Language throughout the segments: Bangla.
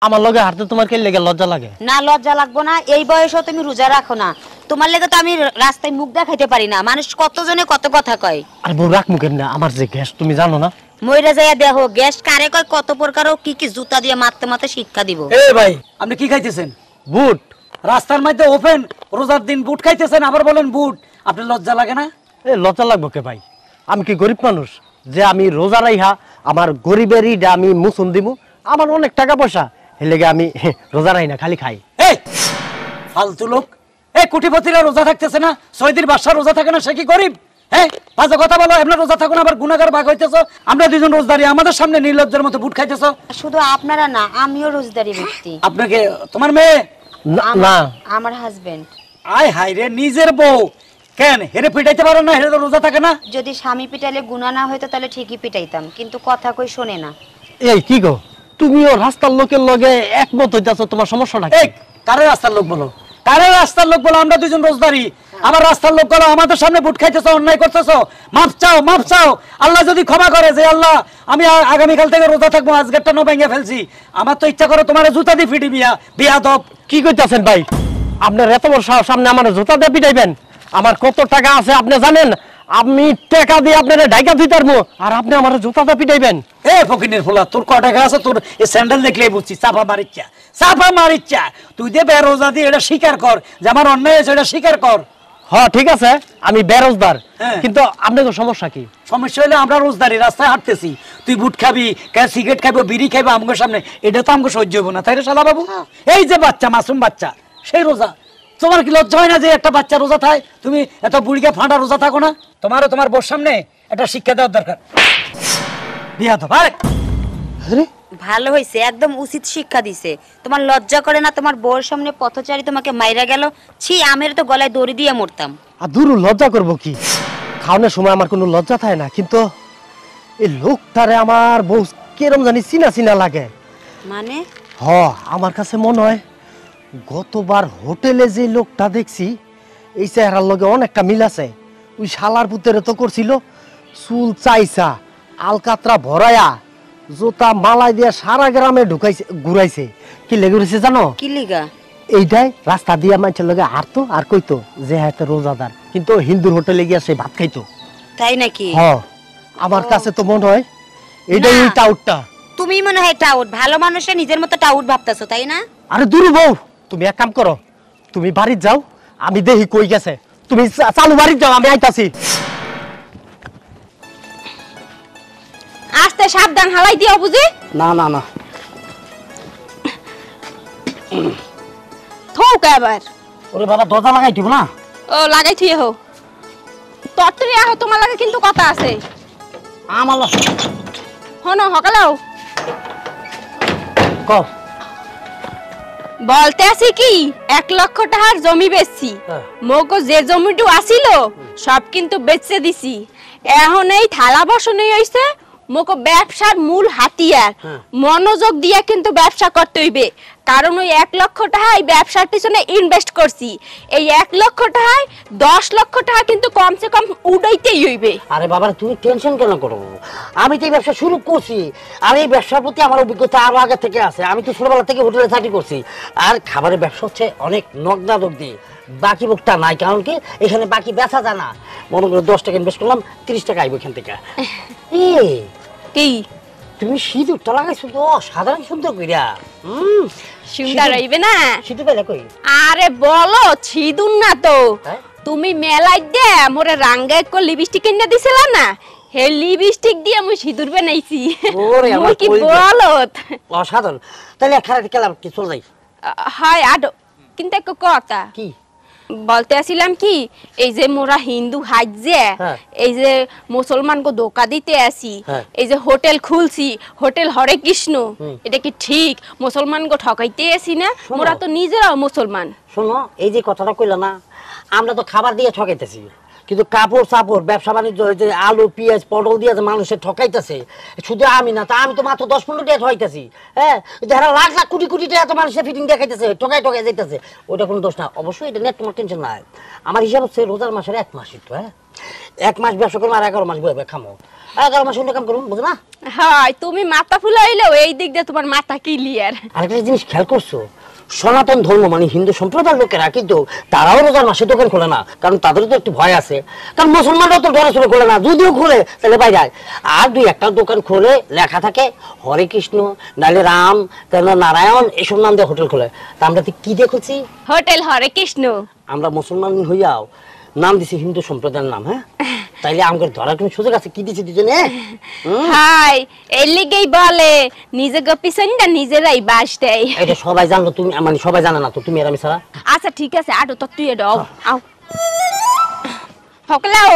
আমার লগে হাঁটতে তোমার কে লেগে লজ্জা লাগে? না লজ্জা লাগবো না, এই বয়সেও তুমি রোজা রাখো না। তোমার লেগে তো আমি রাস্তায় মুখ দেখাইতে পারি না, মানুষ কতজনে কত কথা কয়। আর বউ রাখ মুখের না, আমার যে গ্যাস তুমি জানো না। মইরা যাইয়া দেখো গ্যাস কারে কয়, কত প্রকার কি কি জুতা দিয়ে মারতে মারতে শিক্ষা দিব। এ ভাই আপনি কি খাইতেছেন? বুট। রাস্তার মধ্যে ওপেন রোজার দিন বুট খাইতেছেন, আবার বলেন বুট। আপনার লজ্জা লাগে না? এ লজ্জা লাগবো কে ভাই? আমি কি গরিব মানুষ যে আমি রোজা রাইহা আমার গরিবেরই আমি মুসুন দিব? আমার অনেক টাকা পয়সা, এর লেগে আমি রোজা রাই না, খালি খাই। এই ফালতু লোক, এই কোটিপতিরা রোজা থাকতেছে না, সৌদির বাদশা রোজা থাকে না, সে কি গরিব? হ্যাঁ বাজে কথা বলো। এমনি রোজা থাকুন আবার গুনাহগার ভাগ হইতেছো। আমরা দুজন রোজদারি, আমাদের সামনে নির্লজ্জের মতো বুট খাইতেছো। শুধু আপনারা না, আমিও রোজদারি ব্যক্তি। আপনাকে তোমার মেয়ে না আমার হাজবেন্ড। আয় হাই রে, নিজের বউ কেন হেরে পিটাইতে পারো না? হেরে তো রোজা থাকে না। যদি স্বামী পিটাইলে গুনাহ না হইতো তাহলে ঠিকই পিটাইতাম, কিন্তু কথা কই শোনে না। এই কি গো, তুমিও রাস্তার লোকের লগে একমত হইতাছো, তোমার সমস্যাটা কি? এই কারে রাস্তার লোক বলো? কারে রাস্তার লোক বলো? আমরা দুজন রোজদারি, আবার রাস্তার লোক বলো? আমাদের সামনে বুট খাইতেছো, অন্যায় করতেছো। মাপ চাও, মাপ চাও। আল্লাহ যদি ক্ষমা করে যে আল্লাহ আমি আগামীকাল থেকে রোজা থাকবো, আজকেরটা নো ভেঙে ফেলছি, আমার তো ইচ্ছা করে তোমার জুতা দিয়ে ফিটি বিয়াদব। কি কইতাছেন ভাই? আপনার এত বড় সাহস, সামনে আমার জুতা দিয়ে পিটাইবেন? আমার কত টাকা আছে আপনি জানেন? আমি টাকা দিয়ে আপনার ঢাকা দিতে পারবো, আর আপনি আমার জুতা দিয়ে পিটাইবেন? এ ফকিনের ফোলা, তোর ক টাকা আছে? তোর এই স্যান্ডেল দেখলেই বুঝছি চাপা মারিচ্ছা, চাপা মারিচ্ছা। তুই যে বেরোজা দিয়ে এটা স্বীকার কর যে আমার অন্যায় আছে, এটা স্বীকার কর। হ্যাঁ ঠিক আছে, আমি বেরোজগার, হ্যাঁ। কিন্তু আপনাদের সমস্যা কি? সমস্যা হলে আমরা রোজদারি, রাস্তায় হাঁটতেছি, তুই বুট খাবি, সিগারেট খাবো, বিড়ি খাইবো আমাদের সামনে, এটা তো আমাকে সহ্য হবো না, তাই রে শালা বাবু? এই যে বাচ্চা, মাসুম বাচ্চা, সেই রোজা। তোমার কি লজ্জা হয় না যে একটা বাচ্চা রোজা থাকে? তুমি এত বুড়িকে ফাঁটা রোজা থাকো না? তোমারও তোমার বোর সামনে একটা শিক্ষা দেওয়ার দরকার। বিয়া তো ভাই ভালো হইছে, একদম উচিত শিক্ষা দিছে। তোমার লজ্জা করে না? তোমার বউর সামনে পথচারী তোমাকে মাইরা গেল, ছি আমের তো গলায় দড়ি দিয়ে মরতাম। আর দূর লজ্জা করবো কি? খাওয়ানোর সময় আমার কোনো লজ্জা থাকে না, কিন্তু এই লোকটারে আমার বউ কিরম জানি চিনা চিনা লাগে। মানে আমার কাছে মনে হয় গতবার হোটেলে যে লোকটা দেখছি এই চেহারার লগে অনেকটা মিল আছে। ওই শালার পুতেরে তো করছিল চুল চাইছা, আলকাতরা ভরায়া, জোতা মালাই দিয়া সারা গ্রামে ঢুকাইছে, ঘুরাইছে। কি লেগে রয়েছে জানো? কি লিগা? এইটাই রাস্তা দিয়া মানুষের লগে হাঁটতো আর কইতো যে হ্যাঁ রোজাদার, কিন্তু হিন্দুর হোটেলে গিয়া সে ভাত খাইতো। তাই নাকি? আমার কাছে তো মনে হয় এইটাই ওই টাউটটা। তুমি মনে হয় টাউট, ভালো মানুষে নিজের মতো টাউট ভাবতাছো, তাই না? আরে দূর বউ, তুমি এক কাম করো, তুমি বাড়ি যাও, আমি দেখি কই গেছে। তুমি চালু বাড়ি যাও, আমি আইতাছি। আস্তে সাবধান, হালাই দিও বুঝি। না না না থোক এবার। ওরে বাবা, দরজা লাগাই দিব না? ও লাগাই থুয়ে হো, তরতরি আহ, তোমার লাগে কিন্তু কথা আছে। আমার হনো হকালাও কও। বলতে আছি কি, 1 লক্ষ টাকার জমি বেচছি। মোগো যে জমিটু আসিল সব কিন্তু বেচে দিছি। এখন এই থালা বসনই হইছে মোগো ব্যবসার মূল হাতিয়ার। মনোযোগ দিয়ে কিন্তু ব্যবসা করতে হইবে, কারণ ওই 1 লক্ষ টাকা এই ব্যবসার পিছনে ইনভেস্ট করছি। এই 1 লক্ষ টাকায় 10 লক্ষ টাকা কিন্তু কমসে কম উড়াইতেই হইবে। আরে বাবা তুমি টেনশন কেন করো? আমি তো এই ব্যবসা শুরু করছি, আর এই ব্যবসার প্রতি আমার অভিজ্ঞতা আরো আগে থেকে আছে। আমি তো ছোটবেলা থেকে হোটেলে চাকরি করছি, আর খাবারের ব্যবসা হচ্ছে অনেক নগদানগদি, বাকি মুখটা নাই। কারণ কি এখানে বাকি বেচা যায় না। মনে করো 10 টাকা ইনভেস্ট করলাম, 30 টাকা আইব এখান থেকে। কি তুমি সিঁদুরটা লাগাইছো তো সাধারণ সুন্দর কইরা। সুন্দর হইবে না? সিঁদুর পেলে কই? আরে বলো সিঁদুর না তো, তুমি মেলাই দে মোরে রাঙ্গা এক লিপস্টিক কিনে দিছিলা না, হে লিপস্টিক দিয়ে আমি সিঁদুর বানাইছি। ওরে আমার কি বলো, অসাধারণ। তাহলে খারাপ খেলাম কি চল যাই? হাই আডো, কিন্তু এক কথা কি বলতে আসিলাম কি, এই যে মোরা হিন্দু হাজ্জে এই যে মুসলমানকে ধোকা দিতে আসি, এই যে হোটেল খুলছি, হোটেল হরে কৃষ্ণ, এটা কি ঠিক? মুসলমানকে ঠকাইতে আসি না? মোরা তো নিজেরাও মুসলমান। শোনো, এই যে কথাটা কইলা না, আমরা তো খাবার দিয়ে ঠকাইতেছি, কিন্তু কাপড় চাপড় ব্যবসা বাণিজ্য যে আলু পেঁয়াজ পটল দিয়ে মানুষের ঠকাইতেছে। শুধু আমি না, তা আমি তো মাত্র 10-15 টাকা ঠকাইতেছি। হ্যাঁ, যারা লাখ লাখ কোটি কোটি টাকা তো মানুষের ফিটিং দেখাইতেছে, ঠকাই যাইতেছে, ওইটা কোনো দোষ না। অবশ্যই এটা নিয়ে তোমার টেনশন নাই। আমার হিসাব হচ্ছে রোজার মাসের 1 মাস একটু, হ্যাঁ 1 মাস ব্যবসা করবো আর 11 মাস বয়ে খামো, 11 মাস অন্য কাম করবো, বুঝো না? হয় তুমি মাথা ফুলাইলেও এই দিক দিয়ে তোমার মাথা ক্লিয়ার। আরেকটা জিনিস খেয়াল করছো, সনাতন ধর্ম মানে হিন্দু সম্প্রদায়ের লোকেরা কিন্তু তারাও রোজার মাসে দোকান খোলে না, কারণ তাদেরও তো একটু ভয় আছে। কারণ মুসলমানরাও তো ধরে শুরু খোলে না, যদিও খোলে তাহলে বাইরে যায়। আর 2-1টা দোকান খোলে, লেখা থাকে হরে কৃষ্ণ নাহলে রাম কেন নারায়ণ এসব নাম দিয়ে হোটেল খোলে। তা আমরা কি দিয়ে খুলছি? হোটেল হরে কৃষ্ণ। আমরা মুসলমান হইয়াও নাম দিছি হিন্দু সম্প্রদায়ের নাম। হ্যাঁ, তাইলে আমাকে ধরার কোনো সুযোগ আছে? কি দিছি দুজনে? হাই এর লিগেই বলে নিজে গপিছন্ডা নিজেরাই বাস দেয়। এটা সবাই জানলো, তুমি মানে সবাই জানে না তো, তুমি আর আমি ছাড়া। আচ্ছা ঠিক আছে, আটো তো তুই এডো আও হকলাও।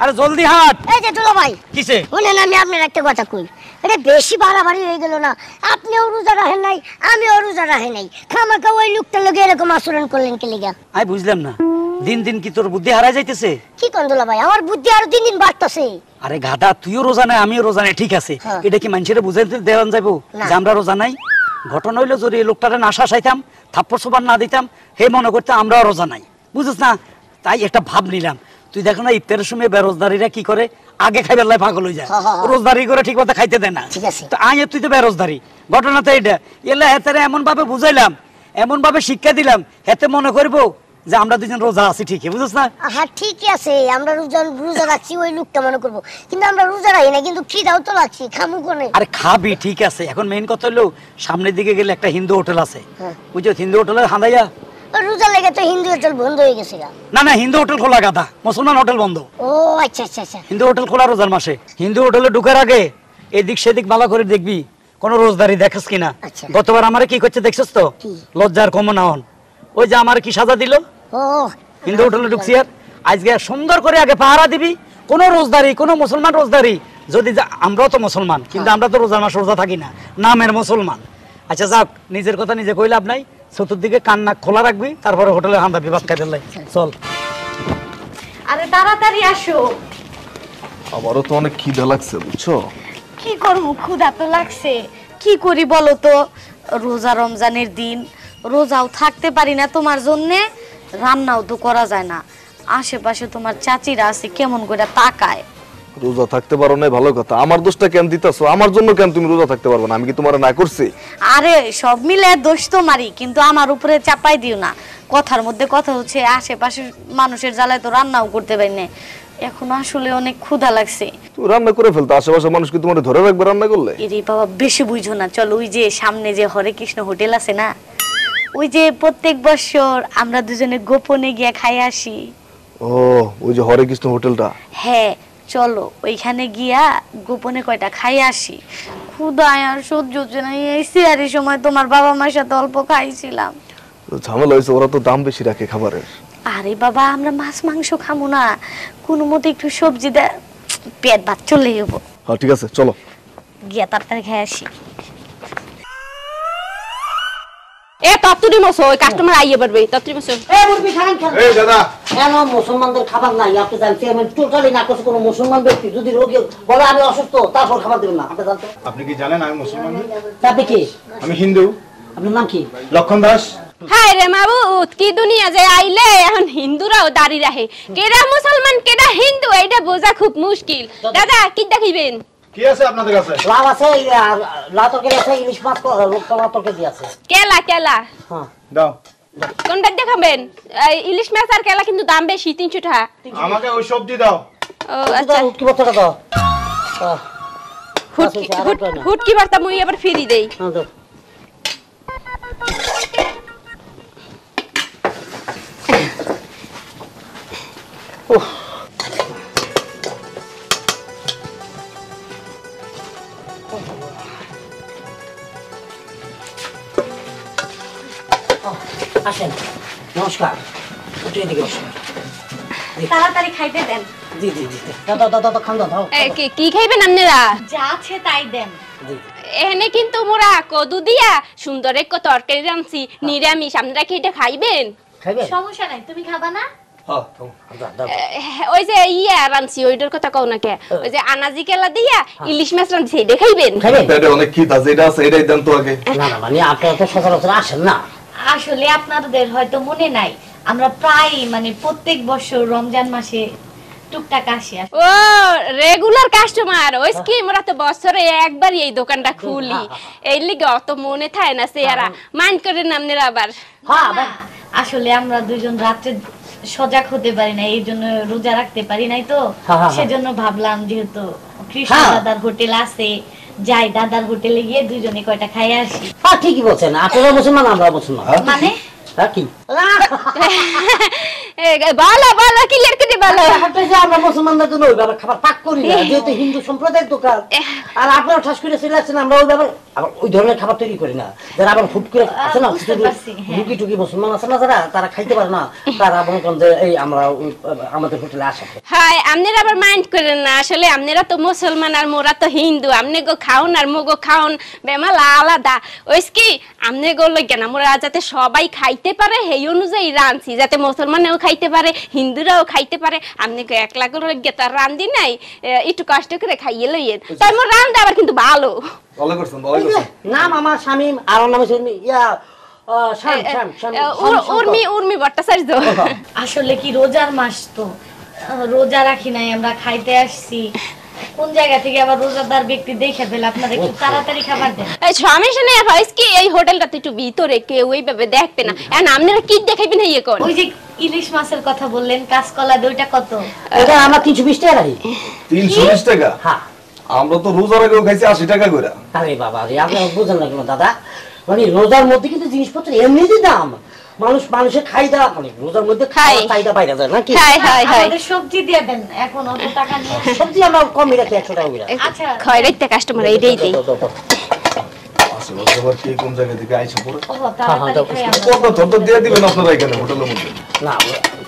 আরে জলদি হাট। এই যে দুলা ভাই, কিসে? শুনেন আমি আপনার একটা কথা কই, এটা বেশি বাড়াবাড়ি হয়ে গেল না? আপনিও রোজা রাখেন নাই, আমিও রোজা রাখেন নাই, খামাখা ওই লোকটার লগে এরকম আচরণ করলেন কে লিগা? আমি বুঝলাম না, দিন দিন কি তোর বুদ্ধি হারাই যাইতেছে? কি কোন দুলা ভাই, আমার বুদ্ধি আরো দিন দিন বাড়তাছে। আরে গাধা, তুইও রোজা নাই আমিও রোজা নাই, ঠিক আছে, হ্যাঁ। এটা কি মানুষের বুঝাইতে দেওয়ান যাবো যে আমরা রোজা নাই? ঘটনা হইলো যদি এই লোকটারে না শাসাইতাম, থাপ্পড় সোপার না দিতাম, হে মনে করতে আমরাও রোজা নাই, বুঝিস না? তাই একটা ভাব নিলাম। তুই দেখো না ইফতারের সময় বেরোজদারিরা কি করে, আগে খাইবার লাই পাগল হয়ে যায়, রোজদারি করে ঠিক মতো খাইতে দেয় না। ঠিক আছে। তো আয় তুই তো বেরোজদারি, ঘটনা তো এইটা। এলে হেতারে এমন ভাবে বুঝাইলাম, এমন ভাবে শিক্ষা দিলাম, হেতে মনে করবো যে আমরা দুজন রোজা আছি, ঠিকই, বুঝিস না? হ্যাঁ ঠিকই আছে, আমরা রোজা রাখছি ওই লোকটা মনে করবো, কিন্তু আমরা রোজা রাখি না, কিন্তু খিদাও তো লাগছি, খামু কোনে? আরে খাবি, ঠিক আছে। এখন মেইন কথা হলো সামনের দিকে গেলে একটা হিন্দু হোটেল আছে, হ্যাঁ। বুঝছো? হিন্দু হোটেলে হাঁদাইয়া রোজা লেগে তো হিন্দু হোটেল বন্ধ হয়ে গেছে গা। না না, হিন্দু হোটেল খোলা গাদা, মুসলমান হোটেল বন্ধ। ও আচ্ছা আচ্ছা আচ্ছা। হিন্দু হোটেল খোলা রোজার মাসে। হিন্দু হোটেলে ঢুকার আগে এদিক সেদিক ভালো করে দেখবি কোন রোজদারি দেখাস কিনা। আচ্ছা। গতবার আমারে কি করছে দেখছিস তো? কি? লজ্জার কম না হন, ওই যে আমার কি সাজা দিল, ও হিন্দু হোটেলে ঢুকছি। আর আজকে সুন্দর করে আগে পাহারা দিবি, কোন রোজদারি, কোন মুসলমান রোজদারি যদি আমরাও তো মুসলমান, কিন্তু আমরা তো রোজার মাস রোজা থাকি না, নামের মুসলমান। আচ্ছা যাক, নিজের কথা নিজে কই লাভ নাই, চতুর্দিকে কান্না খোলা রাখবি, তারপরে হোটেলে হান্দাবি, ভাত খাইতে লাই। চল। আরে তাড়াতাড়ি আসো। আমারও তো অনেক খিদে লাগছে, বুঝছো? কি করবো, ক্ষুধা তো লাগছে, কি করি বলো তো? রোজা রমজানের দিন, রোজাও থাকতে পারি না তোমার জন্যে, রান্নাও তো করা যায় না। আশেপাশে তোমার চাচিরা আছে, কেমন করে তাকায়। রোজা থাকতে পারো না ভালো কথা, আমার দোষটা কেন দিতেছো? আমার জন্য কেন তুমি রোজা থাকতে পারবে না? আমি কি তোমার না করছি? আরে সব মিলে দোষ তোমারই, কিন্তু আমার উপরে চাপাই দিও না। কথার মধ্যে কথা হচ্ছে, আশেপাশে মানুষের জ্বালায় তো রান্নাও করতে পারি না, এখন আসলে অনেক ক্ষুধা লাগছে। তুমি রান্না করে ফেলতো, আশেপাশে মানুষ কি তোমার ধরে রাখবে রান্না করলে? এরে বাবা, বেশি বুঝো না, চলো ওই যে সামনে যে হরে কৃষ্ণ হোটেল আছে না, ওই যে প্রত্যেক বছর আমরা দুজনে গোপনে গিয়ে খাই আসি। ও, ওই যে হরে কৃষ্ণ হোটেলটা? হ্যাঁ চলো, ওইখানে গিয়া গোপনে কয়টা খাই আসি। ক্ষুধায় আর সহ্য হচ্ছে না, এই সিয়ারির সময় তোমার বাবা মার সাথে অল্প খাইছিলাম। ঝামেলা হয়েছে, ওরা তো দাম বেশি রাখে খাবারের। আরে বাবা, আমরা মাছ মাংস খাবো না, কোনো মতে একটু সবজি দে, পেট ভাত চলে যাবো। হ্যাঁ ঠিক আছে, চলো গিয়া তাড়াতাড়ি খাই আসি। এ তত্তুরি মশো, ওই কাস্টমার আইয়ে পারবে, তত্তুরি মশো। এই মুরগি খান খান। এই দাদা, কেন মুসলমানদের খাবার নাই? আপনি জানতে আমি টোটালি না করছি, কোনো মুসলমান ব্যক্তি যদি রোগী বলে আমি অসুস্থ, তারপর খাবার দেবেন না, আপনি জানতে? আপনি কি জানেন আমি মুসলমান নই? আপনি কি? আমি হিন্দু। আপনার নাম কি? লক্ষণ দাস। হায় রে মাবুত, কি দুনিয়া যে আইলে, এখন হিন্দুরাও দাঁড়ি রাখে, কেডা মুসলমান কেডা হিন্দু এইটা বোঝা খুব মুশকিল। দাদা কি দেখিবেন? কি আছে আপনাদের কাছে? লাভ আছে, লাউ তরকারি আছে, ইলিশ মাছ লাউ তরকারি আছে। কেলা কেলা হ্যাঁ দাও। কোনটা দেখাবেন? ইলিশ মাছ আর কেলা কিন্তু দাম বেশি, 300 টাকা। আমাকে ওই সবজি দাও। ও আচ্ছা, কি বলতে দাও? হুটকি ভর্তা মুই আবার ফ্রি দেই। হ্যাঁ দাও। আসেন, নমস্কার। তাড়াতাড়ি খাইতে দেন। জি জি জি, দাও দাও দাও, খান দাও। কি খাইবেন আপনারা? যা আছে তাই দেন। এখানে কিন্তু মোরা কদু দিয়া সুন্দর এক তরকারি রাঁধছি, নিরামিষ, আপনারা কি এটা খাইবেন? খাইবে? সমস্যা নাই, তুমি খাবা না? ওই যে ইয়া রাঁধছি, ওইটার কথা কও না কে, ওই যে আনাজি কেলা দিয়া ইলিশ মাছ রাঁধছি, এটা খাইবেন? পেটে অনেক খিদা আছে, এটা আছে, এটাই দেন তো আগে। না না, মানে আপনারা তো সচরাচর আসেন না। আসলে আপনাদের হয়তো মনে নাই, আমরা প্রায় মানে প্রত্যেক বছর রমজান মাসে টুকটাক আসি। ও রেগুলার কাস্টমার ওইস কি মোরা তো বছরে একবারই এই দোকানটা খুলি, এই লিগে অত মনে থাকে না সেরা মাইন্ড করেন আপনারা আবার। আসলে আমরা দুইজন রাত্রে সজাগ হতে পারি না, এই জন্য রোজা রাখতে পারি নাই তো, সেজন্য ভাবলাম যেহেতু কৃষ্ণ দাদার হোটেল আছে, যাই দাদার হোটেলে গিয়ে দুইজনে কয়টা খাই আসি। হ্যাঁ ঠিকই বলছেন, আপনারা মুসলমান আমরা মুসলমান। মানে কি বালা বালা কি লেট করে বালা আমরা মুসলমানদের জন্য ওইভাবে খাবার পাক করি না, যেহেতু হিন্দু সম্প্রদায়ের দোকান। আর আপনারা ঠাস করে চলে আসছেন, আমরা ওইভাবে আবার ওই ধরনের খাবার তৈরি করি না। যারা আবার ফুট করে আছে না, রুগী টুকি মুসলমান আছে না যারা, তারা খাইতে পারে না, তারা মনে করেন যে এই আমরা আমাদের হোটেলে আসে। হ্যাঁ আপনারা আবার মাইন্ড করেন না, আসলে আপনারা তো মুসলমান আর মোরা তো হিন্দু, আপনি গো খাওন আর মোগো খাওন বেমালা আলাদা। ওইস কি আপনি গো লই কেন মোরা যাতে সবাই খাইতে পারে সেই অনুযায়ী রাঁধছি, যাতে মুসলমানেও খাইতে পারে হিন্দুরাও খাইতে পারে। আপনি একলা করে তার রান্ধি নাই, একটু কষ্ট করে খাইয়ে লইয়েন, তাই মোর রান্ধা আবার কিন্তু ভালো। নাম আমার শামিম, আর নাম হচ্ছে উর্মি ভট্টাচার্য। আসলে কি রোজার মাস তো, রোজা রাখি নাই, আমরা খাইতে আসছি। কোন জায়গা থেকে আবার রোজাদার ব্যক্তি দেখে ফেলে, আপনারা একটু তাড়াতাড়ি খাবার দেন। সমস্যা নেই ভাইস কি এই হোটেলটা তো একটু ভিতরে, কেউ ওইভাবে দেখবে না। এখন আপনারা কি দেখাইবেন ইয়ে করেন? ওই যে ইলিশ মাছের কথা বললেন, কাঁচকলা ওইটা কত? এটা আমরা 320 টাকা রাখি। 320 টাকা? হ্যাঁ আমরা তো রোজার আগেও খাইছি 80 টাকা করে। আরে বাবা রে, আপনি বুঝেন না কেন দাদা, মানে রোজার মধ্যে কিন্তু জিনিসপত্র এমনিতেই দাম, মানুষের খাইদা মানে রোজার মধ্যে চাহিদা বাইরে যায় নাকি? আমাদের সবজি দিয়ে দেন, এখন অত টাকা নেই। সবজি আমরা কম রাখি 100 টাকা করে। আচ্ছা খয়রাইতে কাস্টমার এইটাই দেই। আশেপাশে আবার কে কোন জায়গা থেকে আইছে পড়ে? ও তাড়াতাড়ি খাই আমরা। কত তো দিয়ে দিবেন আপনারা এখানে হোটেলের মধ্যে? না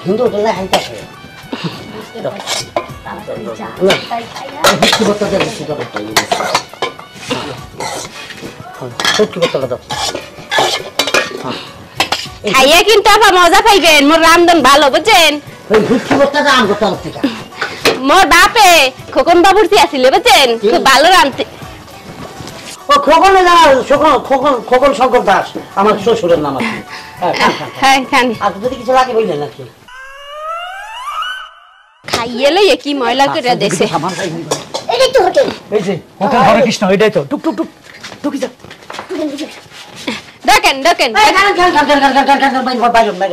হিন্দু হোটেলে খাইতে আসে। তাড়াতাড়ি যা, তাই খাই না। কি বলতে দেন, কি করতে হবে? সত্যি কথা দাও। খাইয়া কিন্তু আপা মজা পাইবেন, মোর রান্ধন ভালো বুঝছেন। ওই গুচ্ছি বলতে দাম কত থেকে? মোর বাপে খোকন বাবুর তি আছিল বুঝছেন, খুব ভালো রান্ধতে। ও খোকনে না, খোকন শঙ্কর দাস আমার শ্বশুরের নাম আছে। হ্যাঁ খান। আর যদি কিছু লাগে বললেন নাকি? খাইয়ে লইয়ে কি ময়লা করে দেছে। এটাই তো হোটেল। এই যে হোটেল হরে কৃষ্ণ, এটাই তো। টুক টুক টুক টুকি যা। দেখেন দেখেন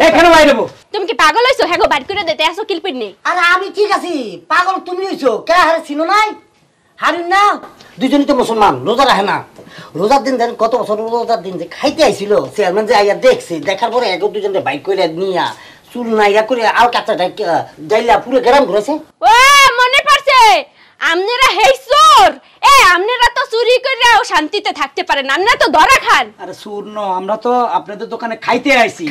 এখানে বাইরেবো। তুমি কি পাগল হইছো? হ্যাঁ গো বাইর করে দিতে আসো কিলপিট নেই। আরে আমি ঠিক আছি, পাগল তুমি হইছো। কে হারে চিনো নাই? হারিন না, দুজনই তো মুসলমান, রোজা রাখে না। রোজার দিন দেন কত বছর রোজার দিন যে খাইতে আইছিল, চেয়ারম্যান যে আইয়া দেখছি, দেখার পরে এক দুজনকে বাইক করে নিয়া চুল নাইরা করে আল কাঁচাটা যাইলা পুরো গ্রাম ঘুরেছে। ও মনে পড়ছে, আপনারা হেইছর আপনারা তো চুরি করে শান্তিতে থাকতে পারেন, আপনারা তো ধরা খান। আরে চুর আমরা তো আপনাদের দোকানে খাইতে আইছি,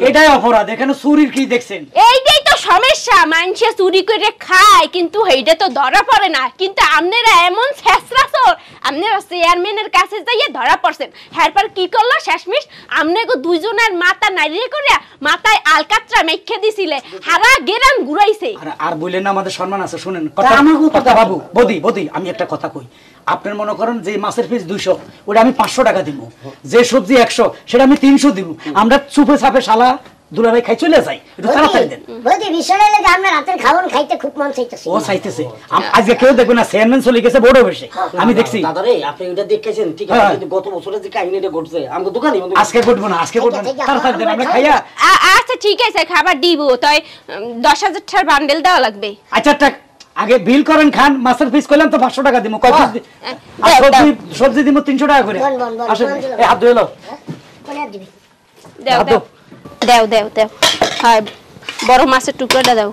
এটাই অপরাধ। এখানে চুরির কি দেখছেন? এইটাই তো সমস্যা, মানুষে চুরি করে খায় কিন্তু এইটা তো ধরা পড়ে না। কিন্তু আপনারা এমন ছেঁচড়া চোর, আপনারা চেয়ারম্যানের কাছে যাইয়ে ধরা পড়ছেন। এরপর কি করলো শেষমেশ? আপনাকে দুইজনের মাথা নাড়িয়ে করে মাথায় আলকাতরা মেখে দিছিলে, হারা গেরাম ঘুরাইছে। আর বললেন না আমাদের সম্মান আছে, শুনেন কথা বাবু। বদি আমি একটা কথা কই, আপনার মনে করেন যে মাছের পিস 200, ওটা আমি 500 টাকা দিব। যে সবজি 100, সেটা আমি 300 দিব। আমরা চুপে চাপে শালা দুলাভাই খাই চলে যাই, একটু তাড়াতাড়ি দেন। বৌদি বিষয় লাগে আপনার হাতের খাবার খাইতে খুব মন চাইতেছে। ও চাইতেছে, আজকে কেউ দেখবে না, চেয়ারম্যান চলে গেছে বড় বসে, আমি দেখছি। দাদা রে আপনি এটা দেখেছেন ঠিক আছে, কিন্তু গত বছরে যে কাহিনীটা ঘটছে আমাদের দোকানে আজকে ঘটবো না, আজকে ঘটবো না, তাড়াতাড়ি দেন আমরা খাইয়া। আচ্ছা ঠিক আছে খাবার দিব, তাই 10,000 টাকার বান্ডেল দেওয়া লাগবে। আচ্ছা আগে বিল করেন, খান। মাছের পিস করলাম তো 500 টাকা দিব, কয় পিস? সবজি দিব 300 টাকা করে। আসেন এই হাত ধুয়ে নাও। দাও দাও দাও, হ্যাঁ বড় মাছের টুকরোটা দাও,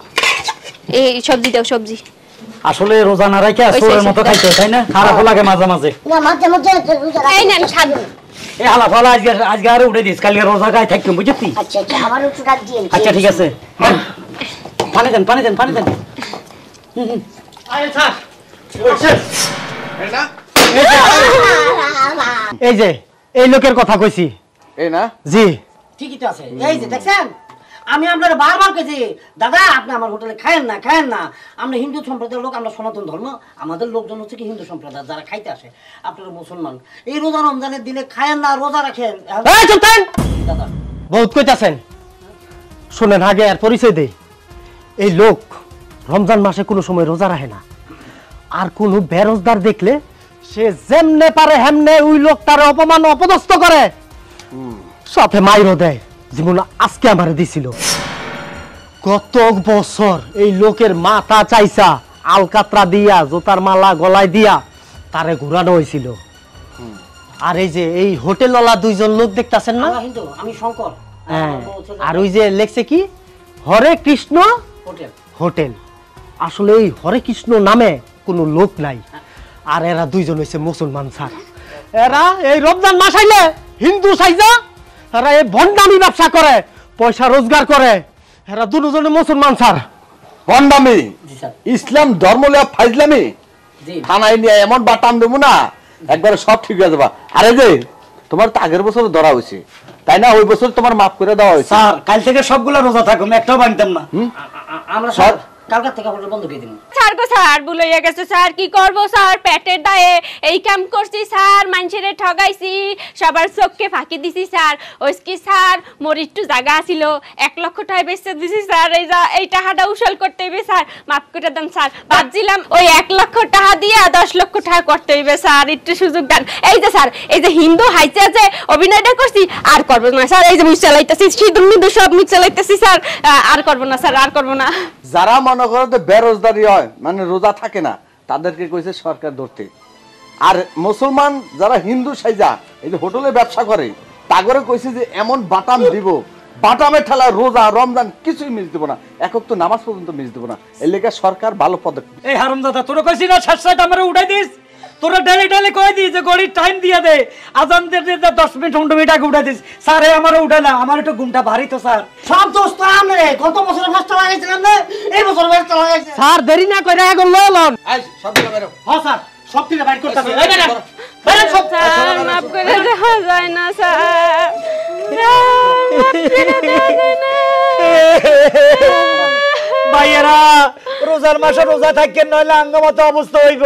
এই সবজি দাও সবজি। আসলে রোজা না রাখা চোরের মতো খাইতে হয়, তাই না? খারাপ লাগে মাঝে মাঝে। না মাঝে মাঝে রোজা রাখি। এই নেন খান। এই হালা ফালা আজকে আর উঠে দিস, কালকে রোজা খাই থাকতাম, বুঝছি? আচ্ছা আবার একটু ডাক দিয়েন। আচ্ছা ঠিক আছে, পানি দেন। এই যে এই লোকের কথা কইছি, এই না? জি ঠিকই তো আছে। এই যে দেখছেন, আমি আপনারা বারবার কইছি দাদা আপনি আমার হোটেলে খায়েন না। আমরা হিন্দু সম্প্রদায়ের লোক, আমরা সনাতন ধর্ম, আমাদের লোকজন হচ্ছে কি হিন্দু সম্প্রদায়, যারা খাইতে আসে। আপনারা মুসলমান, এই রোজা রমজানের দিনে খায়েন না, রোজা রাখেন। এই চুপ থাকেন, দাদা বহুত কইতাছেন। শোনেন আগে আর পরিচয় দেই। এই লোক রমজান মাসে কোনো সময় রোজা রাখে না, আর কোনো বেরোজগার দেখলে সে যেমনে পারে হেমনে ওই লোকটারে অপমান অপদস্থ করে, সাথে মাইরও দেয়, যেমন আজকে আমারে দিছিল। গত বছর এই লোকের মাথা চাইছা আলকাতরা দিয়া জোতার মালা গলায় দিয়া তারে ঘুরানো হয়েছিল। আর এই যে এই হোটেলওয়ালা দুইজন লোক দেখতেছেন না, আমি শঙ্কর। হ্যাঁ, আর ওই যে লেখছে কি হরে কৃষ্ণ হোটেল, আসলে এই হরে কৃষ্ণ নামে কোনো লোক নাই। আর এরা দুইজন হইছে মুসলমান স্যার। এরা এই রমজান মাস আইলে হিন্দু সাইজা এরা এই ভণ্ডামি ব্যবসা করে, পয়সা রোজগার করে। এরা দুজনে মুসলমান স্যার। ভণ্ডামি ইসলাম ধর্ম লিয়া ফাইজলামি থানায় নিয়ে এমন বাটাম দেবো না একবারে সব ঠিক হয়ে যাবা। আরে যে তোমার তো আগের বছর ধরা হয়েছে তাই না, ওই বছর তোমার মাফ করে দেওয়া হয়েছে। স্যার কাল থেকে সবগুলো রোজা থাকুন, একটাও বানতাম না। আমরা সব কালকা থেকে হোটেল বন্ধ করে দিন। স্যার গো স্যার ভুল হয়ে গেছে স্যার, কি করব স্যার, পেটের দায়ে এই কাম করছি স্যার, মানুষের ঠগাইছি, সবার চোখকে ফাঁকি দিছি স্যার। ওইকি স্যার মোর একটু জায়গা ছিল 1 লক্ষ টাকা বেচে দিছি স্যার, এই টাকাটা উসল করতে হইবে স্যার, মাফ করে দেন স্যার। ভাবছিলাম ওই 1 লক্ষ টাকা দিয়ে 10 লক্ষ টাকা করতে হইবে স্যার, একটু সুযোগ দেন। এই যে স্যার এই যে হিন্দু হাইচে যে অভিনয়টা করছি আর করবো না স্যার, এই যে মুখ চালাইতেছি সিঁদুর মিদুর সব মুখ চালাইতেছি স্যার, আর করবো না স্যার, আর করবো না। যারা মনে করো যে বেরোজগারি হয় মানে রোজা থাকে না তাদেরকে কইছে সরকার ধরতে, আর মুসলমান যারা হিন্দু সাইজা এই যে হোটেলে ব্যবসা করে তাগরে কইছে যে এমন বাটাম দিব, বাটামে ঠেলা রোজা রমজান কিছুই মিস দিব না, একক তো নামাজ পর্যন্ত মিস দিব না। এর লেগে সরকার ভালো পদক্ষেপ। এই হারামজাদা তোরা কইছি না 7 আমারে উঠাই দিস, তোরা ডেলি ডেলি কই দিস যে গড়ির টাইম দিয়া দে, আজান দে 10 মিনিট 15 মিনিট আগে উঠাই দিস। স্যার এই আমারে উঠাই না, আমার একটু ঘুমটা ভারী তো স্যার। সব দোষ তো আমরে, গত বছর ফার্স্ট লাগাইছিলেন না, এই বছর ফার্স্ট লাগাইছেন স্যার। দেরি না কইরা এখন ললন। আই সব দিলা বেরো। হ্যাঁ স্যার, সব দিলে বাইর করতেছে। এই বেটা স্যার মাফ করে দেওয়া যায় না স্যার, মাফ করে দেওয়া যায় না। ভাইয়েরা রোজার মাসে রোজা থাকেন, নইলে আঙ্গমত অবস্থা হইব।